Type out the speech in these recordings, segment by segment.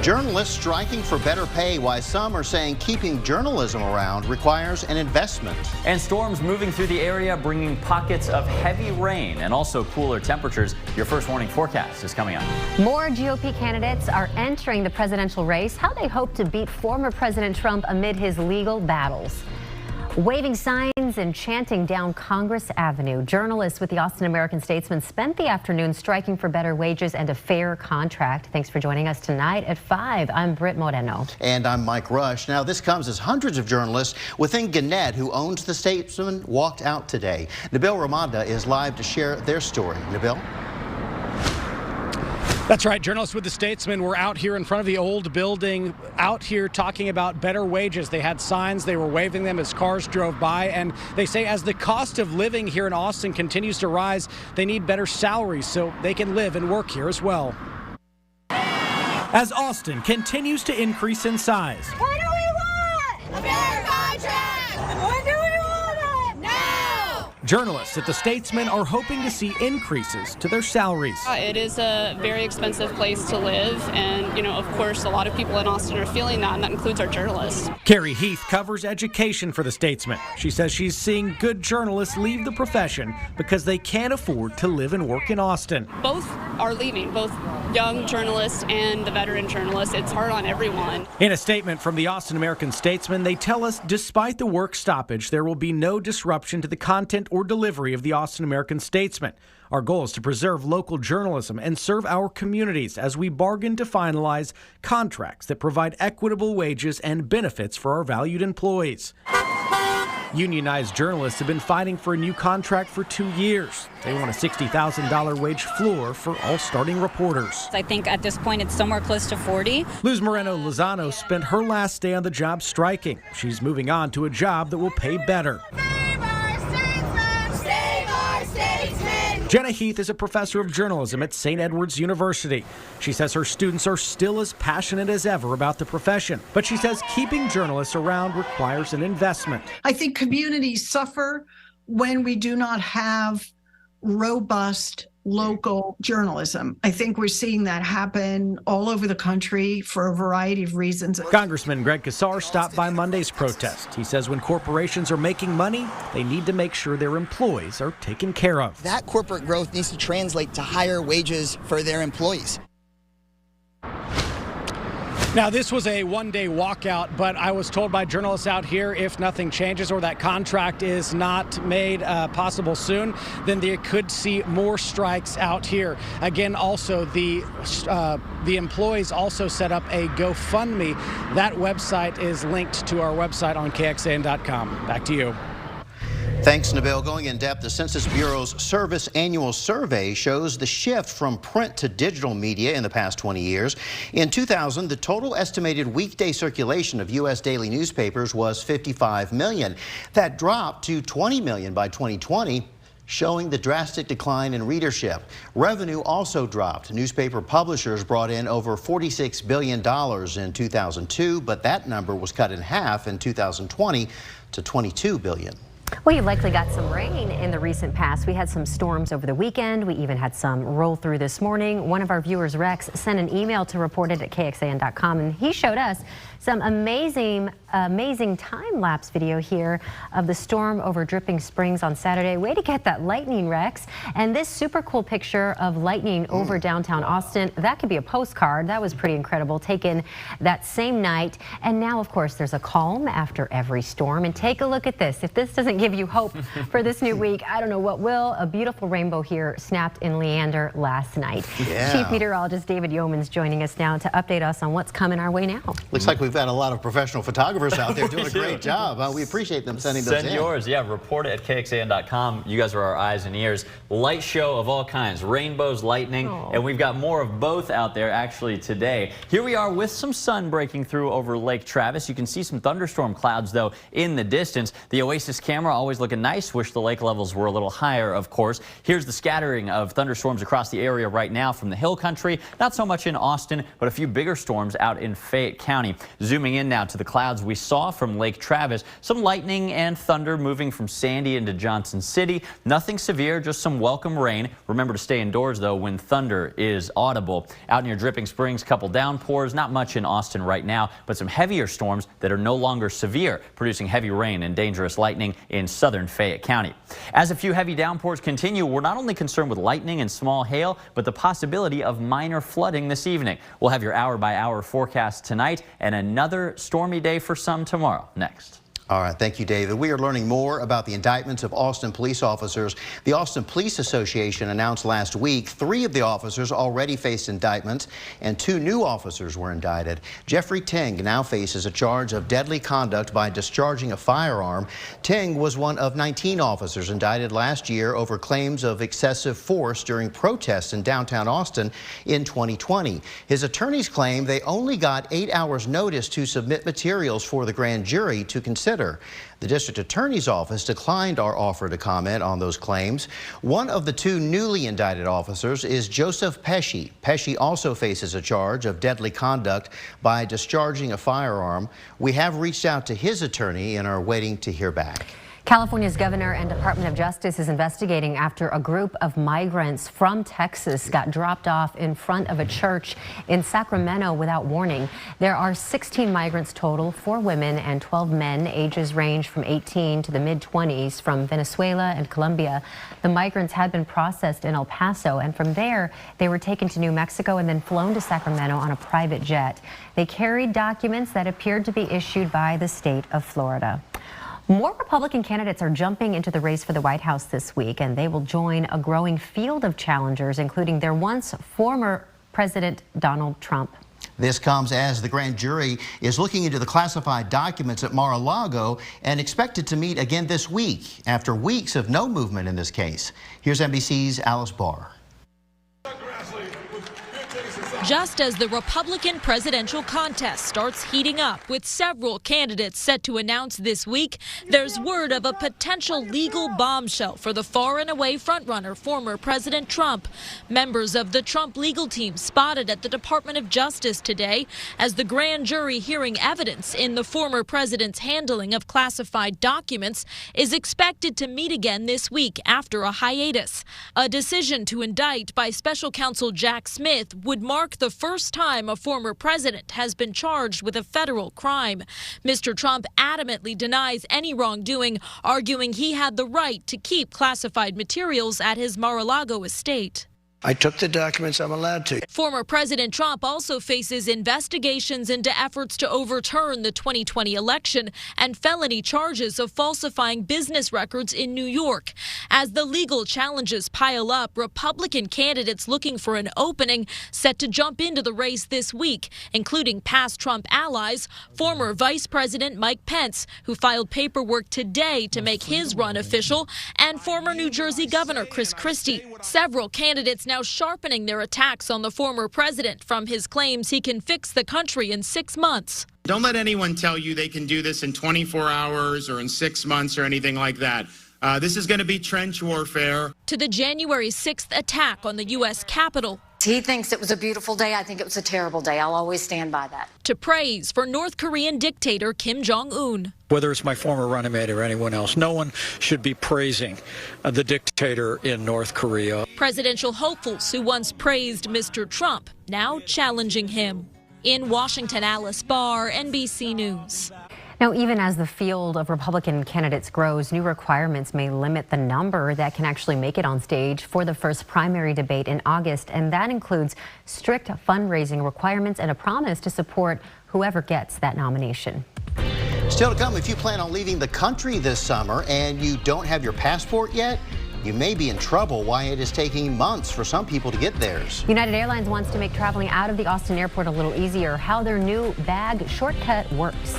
Journalists striking for better pay, while some are saying keeping journalism around requires an investment. And storms moving through the area, bringing pockets of heavy rain and also cooler temperatures. Your first warning forecast is coming up. More GOP candidates are entering the presidential race. How they hope to beat former President Trump amid his legal battles. Waving signs and chanting down Congress Avenue, journalists with the Austin American-Statesman spent the afternoon striking for better wages and a fair contract. Thanks for joining us tonight at 5. I'm Britt Moreno. And I'm Mike Rush. Now, this comes as hundreds of journalists within Gannett, who owns the Statesman, walked out today. Nabil Ramada is live to share their story. Nabil? That's right. Journalists with the Statesman were out here in front of the old building, out here talking about better wages. They had signs, they were waving them as cars drove by, and they say as the cost of living here in Austin continues to rise, they need better salaries so they can live and work here as well. As Austin continues to increase in size. What do we want? A fair contract! When do we want it? Now! Journalists at the Statesman are hoping to see increases to their salaries. It is a very expensive place to live, and, of course, a lot of people in Austin are feeling that, and that includes our journalists. Carrie Heath covers education for the Statesman. She says she's seeing good journalists leave the profession because they can't afford to live and work in Austin. Both are leaving, both young journalists and the veteran journalists. It's hard on everyone. In a statement from the Austin American-Statesman, they tell us despite the work stoppage, there will be no disruption to the content or delivery of the Austin American-Statesman. Our goal is to preserve local journalism and serve our communities as we bargain to finalize contracts that provide equitable wages and benefits for our valued employees. Unionized journalists have been fighting for a new contract for 2 years. They want a $60,000 wage floor for all starting reporters. I think at this point it's somewhere close to 40. Luz Moreno Lozano spent her last day on the job striking. She's moving on to a job that will pay better. Jenna Heath is a professor of journalism at St. Edward's University. She says her students are still as passionate as ever about the profession, but she says keeping journalists around requires an investment. I think communities suffer when we do not have robust local journalism. I think we're seeing that happen all over the country for a variety of reasons. Congressman Greg Casar stopped by Monday's protest. He says when corporations are making money, they need to make sure their employees are taken care of. That corporate growth needs to translate to higher wages for their employees. Now, this was a one-day walkout, but I was told by journalists out here if nothing changes or that contract is not made possible soon, then they could see more strikes out here. Again, also, the employees also set up a GoFundMe. That website is linked to our website on KXAN.com. Back to you. Thanks, Nabil. Going in depth, the Census Bureau's Service Annual Survey shows the shift from print to digital media in the past 20 years. In 2000, the total estimated weekday circulation of U.S. daily newspapers was 55 million. That dropped to 20 million by 2020. Showing the drastic decline in readership. Revenue also dropped. Newspaper publishers brought in over $46 billion in 2002, but that number was cut in half in 2020 to $22 billion. Well, you likely got some rain in the recent past. We had some storms over the weekend. We even had some roll through this morning. One of our viewers, Rex, sent an email to report it at KXAN.com, and he showed us some amazing time-lapse video here of the storm over Dripping Springs on Saturday. Way to get that lightning, Rex. And this super cool picture of lightning over downtown Austin, that could be a postcard. That was pretty incredible, taken that same night. And now, of course, there's a calm after every storm. And take a look at this. If this doesn't give you hope for this new week, I don't know what will. A beautiful rainbow here snapped in Leander last night. Yeah. Chief Meteorologist David Yeoman's joining us now to update us on what's coming our way now. Looks like we've got a lot of professional photographers out there doing a great job. We appreciate them sending those in. Send yours. Yeah, report it at KXAN.com. You guys are our eyes and ears. Light show of all kinds, rainbows, lightning, and we've got more of both out there actually today. Here we are with some sun breaking through over Lake Travis. You can see some thunderstorm clouds, though, in the distance. The Oasis camera camera, always looking nice. Wish the lake levels were a little higher, of course. Here's the scattering of thunderstorms across the area right now from the hill country. Not so much in Austin, but a few bigger storms out in Fayette County. Zooming in now to the clouds we saw from Lake Travis. Some lightning and thunder moving from Sandy into Johnson City. Nothing severe, just some welcome rain. Remember to stay indoors, though, when thunder is audible. Out near Dripping Springs, couple downpours. Not much in Austin right now, but some heavier storms that are no longer severe, producing heavy rain and dangerous lightning in southern Fayette County. As a few heavy downpours continue, we're not only concerned with lightning and small hail, but the possibility of minor flooding this evening. We'll have your hour-by-hour forecast tonight and another stormy day for some tomorrow. Next. All right, thank you, David. We are learning more about the indictments of Austin police officers. The Austin Police Association announced last week 3 of the officers already faced indictments and 2 new officers were indicted. Jeffrey Ting now faces a charge of deadly conduct by discharging a firearm. Ting was one of 19 officers indicted last year over claims of excessive force during protests in downtown Austin in 2020. His attorneys claim they only got 8 hours notice to submit materials for the grand jury to consider. The district attorney's office declined our offer to comment on those claims. One of the 2 newly indicted officers is Joseph Pesci. Pesci also faces a charge of deadly conduct by discharging a firearm. We have reached out to his attorney and are waiting to hear back. California's governor and Department of Justice is investigating after a group of migrants from Texas got dropped off in front of a church in Sacramento without warning. There are 16 migrants total, 4 women and 12 men. Ages range from 18 to the mid-20s from Venezuela and Colombia. The migrants had been processed in El Paso, and from there they were taken to New Mexico and then flown to Sacramento on a private jet. They carried documents that appeared to be issued by the state of Florida. More Republican candidates are jumping into the race for the White House this week, and they will join a growing field of challengers, including their once former President Donald Trump. This comes as the grand jury is looking into the classified documents at Mar-a-Lago and expected to meet again this week after weeks of no movement in this case. Here's NBC's Alice Barr. Just as the Republican presidential contest starts heating up with several candidates set to announce this week, there's word of a potential legal bombshell for the far and away frontrunner, former President Trump. Members of the Trump legal team spotted at the Department of Justice today as the grand jury hearing evidence in the former president's handling of classified documents is expected to meet again this week after a hiatus. A decision to indict by special counsel Jack Smith would mark the first time a former president has been charged with a federal crime. Mr. Trump adamantly denies any wrongdoing, arguing he had the right to keep classified materials at his Mar-a-Lago estate. I took the documents I'm allowed to. Former President Trump also faces investigations into efforts to overturn the 2020 election and felony charges of falsifying business records in New York. As the legal challenges pile up, Republican candidates looking for an opening set to jump into the race this week, including past Trump allies, former Vice President Mike Pence, who filed paperwork today to make his run official, and former New Jersey Governor Chris Christie. Several candidates now sharpening their attacks on the former president from his claims he can fix the country in 6 months. Don't let anyone tell you they can do this in 24 hours or in 6 months or anything like that. This is going to be trench warfare. To the January 6th attack on the U.S. Capitol. He thinks it was a beautiful day. I think it was a terrible day. I'll always stand by that. To praise for North Korean dictator Kim Jong-un. Whether it's my former running mate or anyone else, no one should be praising the dictator in North Korea. Presidential hopefuls who once praised Mr. Trump, now challenging him. In Washington, Alice Barr, NBC News. Now, even as the field of Republican candidates grows, new requirements may limit the number that can actually make it on stage for the first primary debate in August, and that includes strict fundraising requirements and a promise to support whoever gets that nomination. Still to come, if you plan on leaving the country this summer and you don't have your passport yet, you may be in trouble. Why it is taking months for some people to get theirs. United Airlines wants to make traveling out of the Austin airport a little easier. How their new bag shortcut works.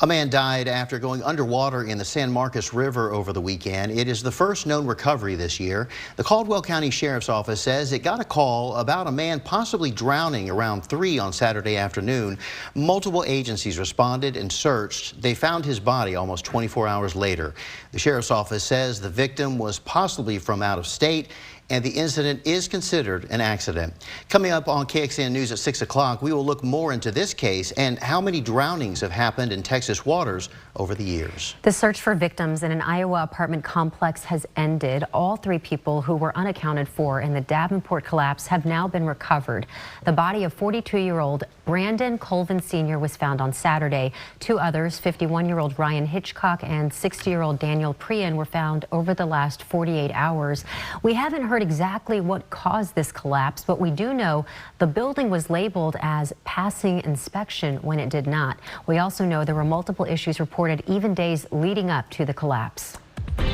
A man died after going underwater in the San Marcos River over the weekend. It is the first known recovery this year. The Caldwell County Sheriff's Office says it got a call about a man possibly drowning around 3 on Saturday afternoon. Multiple agencies responded and searched. They found his body almost 24 hours later. The Sheriff's Office says the victim was possibly from out of state, and the incident is considered an accident. Coming up on KXAN News at 6 o'clock, we will look more into this case and how many drownings have happened in Texas waters over the years. The search for victims in an Iowa apartment complex has ended. All 3 people who were unaccounted for in the Davenport collapse have now been recovered. The body of 42-year-old Brandon Colvin Sr. was found on Saturday. 2 others, 51-year-old Ryan Hitchcock and 60-year-old Daniel Prian, were found over the last 48 hours. We haven't heard exactly what caused this collapse, but we do know the building was labeled as passing inspection when it did not. We also know there were multiple issues reported even days leading up to the collapse.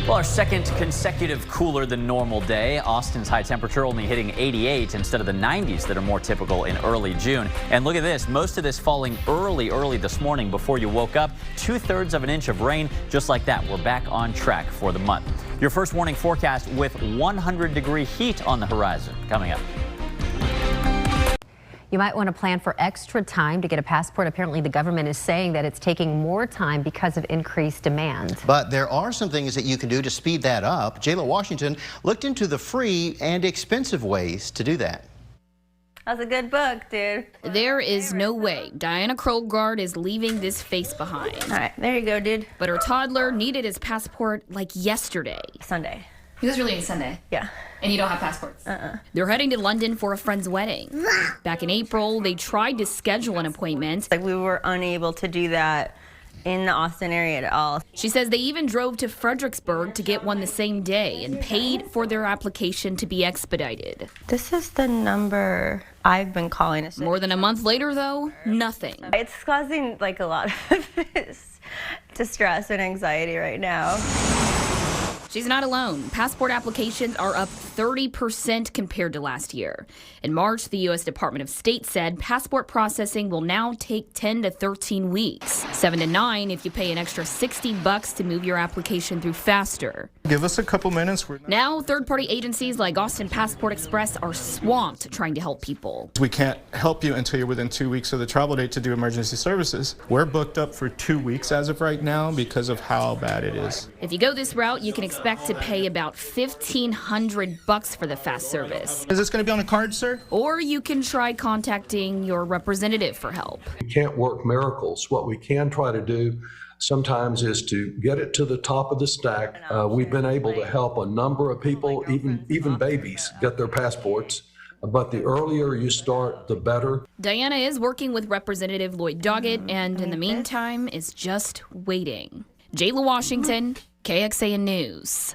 Well, our second consecutive cooler than normal day. Austin's high temperature only hitting 88 instead of the 90s that are more typical in early June. And look at this, most of this falling early this morning before you woke up. 2/3 of an inch of rain. Just like that, we're back on track for the month. Your first warning forecast with 100-degree heat on the horizon coming up. You might want to plan for extra time to get a passport. Apparently, the government is saying that it's taking more time because of increased demand. But there are some things that you can do to speed that up. Jayla Washington looked into the free and expensive ways to do that. That's a good book, dude. There is no way Diana Krogard is leaving this face behind. All right, there you go, dude. But her toddler needed his passport like yesterday. Sunday. He was really Sunday? Yeah. And you don't have passports? They're heading to London for a friend's wedding. Back in April, they tried to schedule an appointment. Like, we were unable to do that in the Austin area at all. She says they even drove to Fredericksburg to get one the same day and paid for their application to be expedited. This is the number I've been calling. More than a month later, though, nothing. It's causing like a lot of distress and anxiety right now. She's not alone. Passport applications are up 30% compared to last year. In March, the U.S. Department of State said passport processing will now take 10 to 13 weeks. 7 to 9 if you pay an extra $60 to move your application through faster. Give us a couple minutes. Now, third-party agencies like Austin Passport Express are swamped trying to help people. We can't help you until you're within 2 weeks of the travel date to do emergency services. We're booked up for 2 weeks as of right now because of how bad it is. If you go this route, you can expect to pay about $1,500 for the fast service. Is this going to be on a card, sir? Or you can try contacting your representative for help. We can't work miracles. What we can try to do sometimes is to get it to the top of the stack. We've been able to help a number of people, even babies, get their passports. But the earlier you start, the better. Diana is working with Representative Lloyd Doggett, and in the meantime is just waiting. Jayla Washington, KXAN News.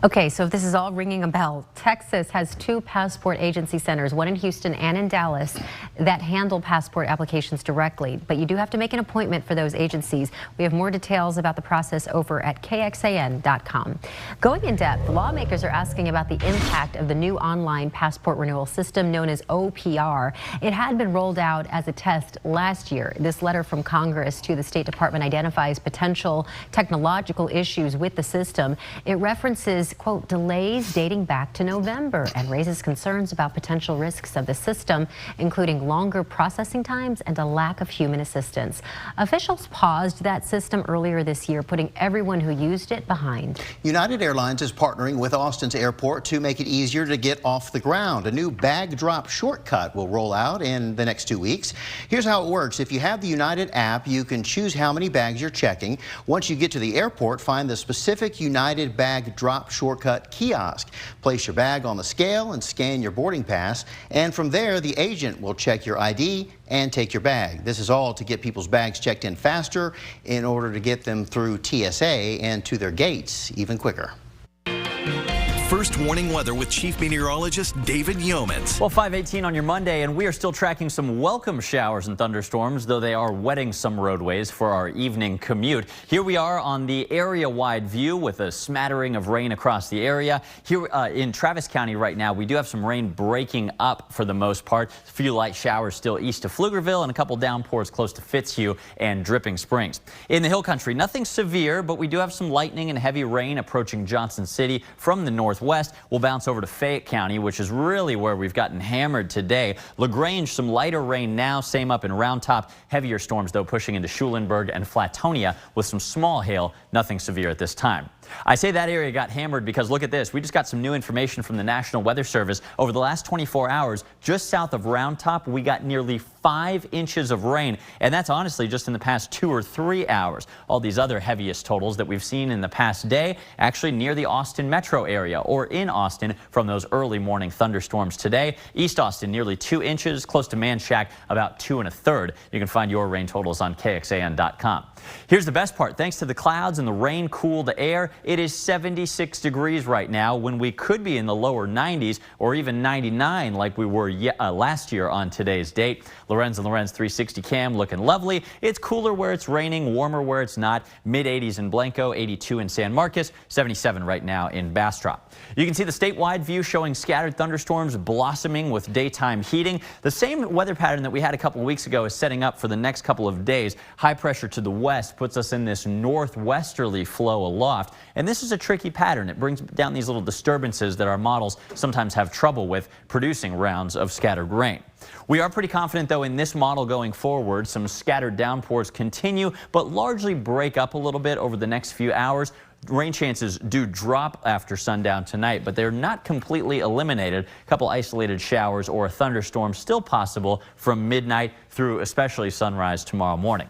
Okay, so if this is all ringing a bell, Texas has 2 passport agency centers, one in Houston and in Dallas, that handle passport applications directly. But you do have to make an appointment for those agencies. We have more details about the process over at KXAN.com. Going in depth, lawmakers are asking about the impact of the new online passport renewal system known as OPR. It had been rolled out as a test last year. This letter from Congress to the State Department identifies potential technological issues with the system. It references, quote, delays dating back to November and raises concerns about potential risks of the system, including longer processing times and a lack of human assistance. Officials paused that system earlier this year, putting everyone who used it behind. United Airlines is partnering with Austin's airport to make it easier to get off the ground. A new bag drop shortcut will roll out in the next 2 weeks. Here's how it works. If you have the United app, you can choose how many bags you're checking. Once you get to the airport, find the specific United bag drop shortcut kiosk. Place your bag on the scale and scan your boarding pass, and from there the agent will check your ID and take your bag. This is all to get people's bags checked in faster in order to get them through TSA and to their gates even quicker. First Warning Weather with Chief Meteorologist David Yeomans. Well, 5:18 on your Monday, and we are still tracking some welcome showers and thunderstorms, though they are wetting some roadways for our evening commute. Here we are on the area-wide view with a smattering of rain across the area. Here in Travis County right now, we do have some rain breaking up for the most part. A few light showers still east of Pflugerville and a couple downpours close to Fitzhugh and Dripping Springs. In the Hill Country, nothing severe, but we do have some lightning and heavy rain approaching Johnson City from the northwest. We'll bounce over to Fayette County, which is really where we've gotten hammered today. LaGrange, some lighter rain now, same up in Round Top. Heavier storms, though, pushing into Schulenburg and Flatonia with some small hail, nothing severe at this time. I say that area got hammered because look at this. We just got some new information from the National Weather Service. Over the last 24 hours, just south of Round Top, we got nearly 5 inches of rain. And that's honestly just in the past 2 or 3 hours. All these other heaviest totals that we've seen in the past day, actually near the Austin metro area or in Austin from those early morning thunderstorms today. East Austin, nearly 2 inches, close to Manchac, about 2 1/3. You can find your rain totals on KXAN.com. Here's the best part. Thanks to the clouds and the rain cooled air, it is 76 degrees right now when we could be in the lower 90s or even 99 like we were last year on today's date. Lorenz and Lorenz 360 cam looking lovely. It's cooler where it's raining, warmer where it's not. Mid-80s in Blanco, 82 in San Marcos, 77 right now in Bastrop. You can see the statewide view showing scattered thunderstorms blossoming with daytime heating. The same weather pattern that we had a couple of weeks ago is setting up for the next couple of days. High pressure to the west puts us in this northwesterly flow aloft. And this is a tricky pattern. It brings down these little disturbances that our models sometimes have trouble with producing rounds of scattered rain. We are pretty confident, though, in this model going forward. Some scattered downpours continue, but largely break up a little bit over the next few hours. Rain chances do drop after sundown tonight, but they're not completely eliminated. A couple isolated showers or a thunderstorm still possible from midnight through especially sunrise tomorrow morning.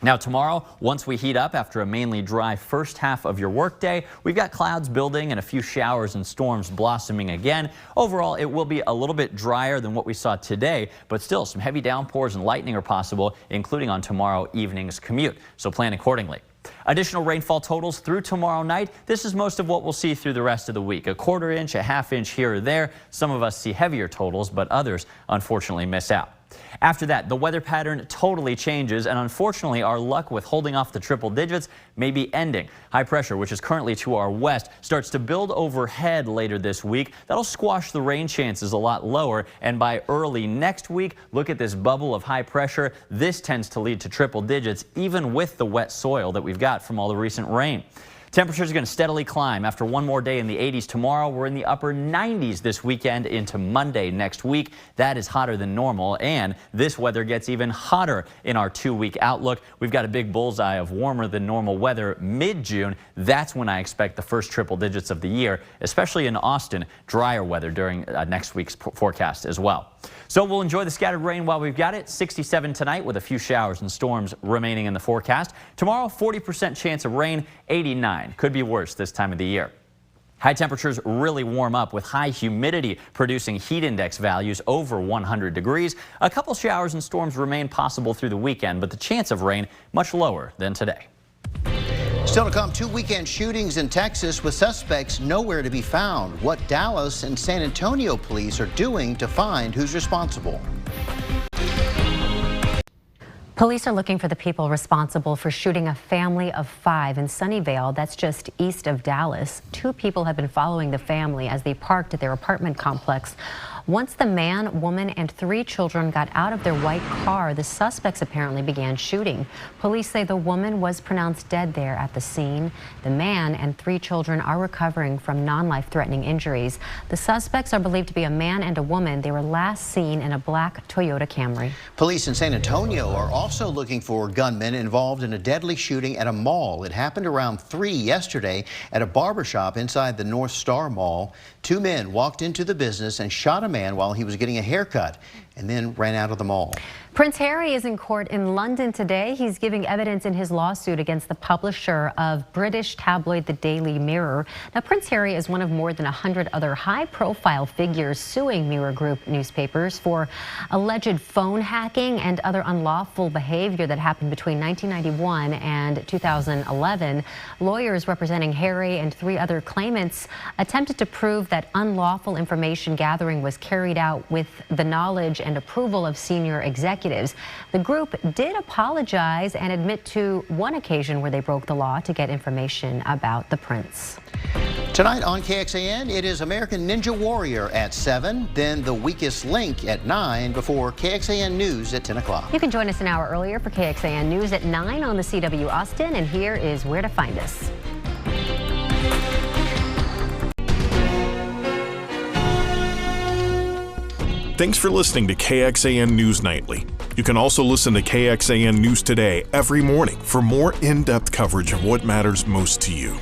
Now tomorrow, once we heat up after a mainly dry first half of your workday, we've got clouds building and a few showers and storms blossoming again. Overall, it will be a little bit drier than what we saw today, but still some heavy downpours and lightning are possible, including on tomorrow evening's commute. So plan accordingly. Additional rainfall totals through tomorrow night. This is most of what we'll see through the rest of the week. A quarter inch, a half inch here or there. Some of us see heavier totals, but others unfortunately miss out. After that, the weather pattern totally changes, and unfortunately our luck with holding off the triple digits may be ending. High pressure, which is currently to our west, starts to build overhead later this week. That'll squash the rain chances a lot lower, and by early next week, look at this bubble of high pressure. This tends to lead to triple digits, even with the wet soil that we've got from all the recent rain. Temperatures are going to steadily climb. After one more day in the 80s tomorrow, we're in the upper 90s this weekend into Monday next week. That is hotter than normal, and this weather gets even hotter in our 2-week outlook. We've got a big bullseye of warmer than normal weather mid-June. That's when I expect the first triple digits of the year, especially in Austin. Drier weather during next week's forecast as well. So we'll enjoy the scattered rain while we've got it. 67 tonight with a few showers and storms remaining in the forecast. Tomorrow, 40% chance of rain, 89. Could be worse this time of the year. High temperatures really warm up with high humidity producing heat index values over 100 degrees. A couple showers and storms remain possible through the weekend, but the chance of rain much lower than today. Still to come, 2 weekend shootings in Texas with suspects nowhere to be found. What Dallas and San Antonio police are doing to find who's responsible. Police are looking for the people responsible for shooting a family of 5 in Sunnyvale. That's just east of Dallas. 2 people have been following the family as they parked at their apartment complex. Once the man, woman, and 3 children got out of their white car, the suspects apparently began shooting. Police say the woman was pronounced dead there at the scene. The man and 3 children are recovering from non-life-threatening injuries. The suspects are believed to be a man and a woman. They were last seen in a black Toyota Camry. Police in San Antonio are also looking for gunmen involved in a deadly shooting at a mall. It happened around 3 yesterday at a barbershop inside the North Star Mall. 2 men walked into the business and shot a man while he was getting a haircut. and then ran out of the mall. Prince Harry is in court in London today. He's giving evidence in his lawsuit against the publisher of British tabloid The Daily Mirror. Now, Prince Harry is one of more than 100 other high-profile figures suing Mirror Group newspapers for alleged phone hacking and other unlawful behavior that happened between 1991 and 2011. Lawyers representing Harry and 3 other claimants attempted to prove that unlawful information gathering was carried out with the knowledge and approval of senior executives. The group did apologize and admit to one occasion where they broke the law to get information about the prince. Tonight on KXAN, it is American Ninja Warrior at 7, then The Weakest Link at 9, before KXAN News at 10 o'clock. You can join us an hour earlier for KXAN News at 9 on the CW Austin, and here is where to find us. Thanks for listening to KXAN News Nightly. You can also listen to KXAN News Today every morning for more in-depth coverage of what matters most to you.